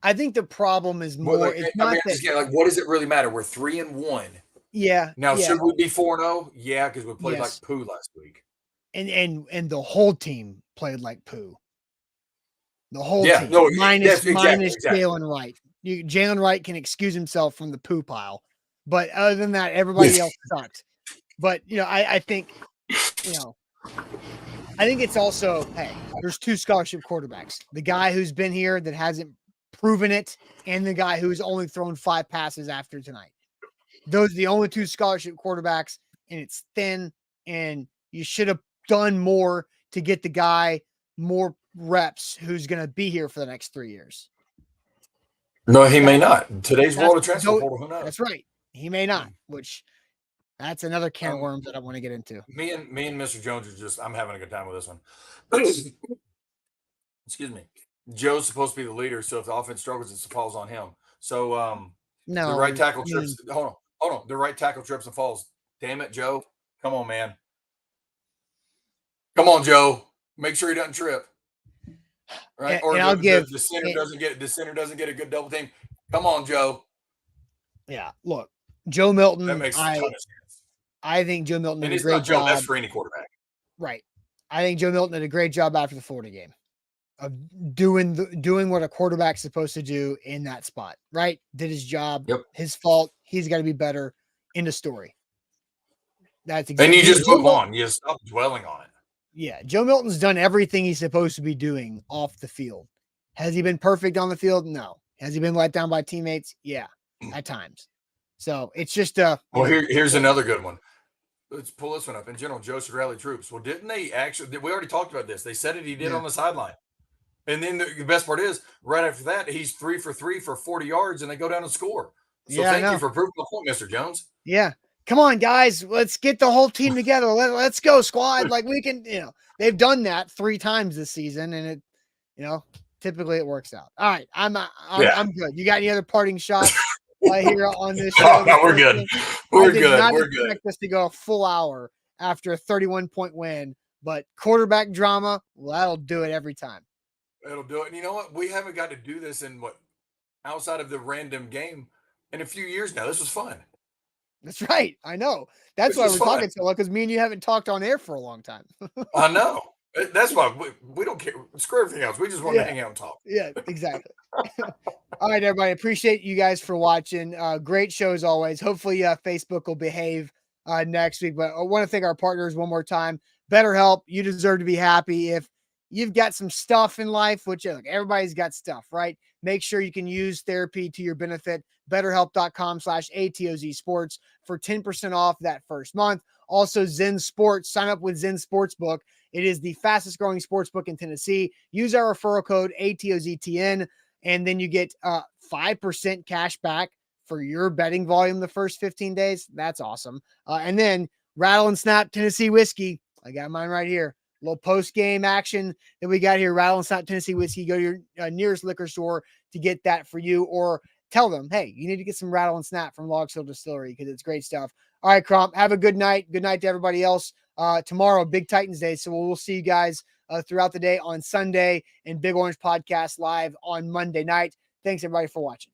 I think the problem is more. It's not that. What does it really matter? We're 3-1. Yeah. Now, should we be 4-0? Yeah, because we played like poo last week. And the whole team played like poo. The whole team, minus Jalen Wright. Jalen Wright can excuse himself from the poo pile, but other than that, everybody else sucked. But I think, I think it's also, hey, there's 2 scholarship quarterbacks. The guy who's been here that hasn't proven it, and the guy who's only thrown 5 passes after tonight. Those are the only 2 scholarship quarterbacks, and it's thin, and you should have done more to get the guy more reps who's going to be here for the next 3 years. No, he may not. Today's world of transfer portal, who knows? That's right. He may not, which that's another can of worms that I want to get into. Me and Mr. Jones are just, I'm having a good time with this one. Excuse me. Joe's supposed to be the leader, so if the offense struggles, it falls on him. So no, the right tackle trips. Hold on. The right tackle trips and falls. Damn it, Joe. Come on, man. Come on, Joe. Make sure he doesn't trip. Right? Or the center doesn't get a good double team. Come on, Joe. Yeah, look, Joe Milton. That makes a ton of sense. I think Joe Milton did a great job. That's for any quarterback. Right. I think Joe Milton did a great job after the Florida game of doing what a quarterback's supposed to do in that spot. Right. Did his job. Yep. His fault. He's got to be better. End of story. That's exactly. And you just move on. You stop dwelling on it. Yeah. Joe Milton's done everything he's supposed to be doing off the field. Has he been perfect on the field? No. Has he been let down by teammates? Yeah. At times. So it's just here's another good one. Let's pull this one up. In general, Joe should rally troops. Well, didn't they actually? We already talked about this. They said it. He did on the sideline. And then the best part is, right after that, he's 3 for 3 for 40 yards, and they go down and score. So thank you for proving the point, Mr. Jones. Yeah. Come on, guys. Let's get the whole team together. Let's go, squad. Like we can, they've done that 3 times this season, and it, typically it works out. All right. I'm good. You got any other parting shots? Here on this show. No, we're good. We're good. We're good. Expect us to go a full hour after a 31-point win, but quarterback drama, well, that'll do it every time. It'll do it. And you know what? We haven't got to do this in outside of the random game in a few years now. This was fun. That's right. I know. That's why we're talking so long, because me and you haven't talked on air for a long time. I know. That's why we don't care. Screw everything else. We just want to hang out and talk. Yeah, exactly. All right, everybody. Appreciate you guys for watching. Great show as always. Hopefully Facebook will behave next week. But I want to thank our partners one more time. BetterHelp, you deserve to be happy. If you've got some stuff in life, which everybody's got stuff, right? Make sure you can use therapy to your benefit. BetterHelp.com/ATOZ Sports for 10% off that first month. Also, Zen Sports. Sign up with Zen Sportsbook. It is the fastest growing sportsbook in Tennessee. Use our referral code ATOZTN, and then you get 5% cash back for your betting volume the first 15 days. That's awesome. And then Rattle and Snap Tennessee Whiskey. I got mine right here. A little post-game action that we got here. Rattle and Snap Tennessee Whiskey. Go to your nearest liquor store to get that for you, or tell them, hey, you need to get some Rattle and Snap from Log Hill Distillery because it's great stuff. All right, Crump, have a good night. Good night to everybody else. Tomorrow, Big Titans Day, so we'll see you guys throughout the day on Sunday, and Big Orange Podcast live on Monday night. Thanks, everybody, for watching.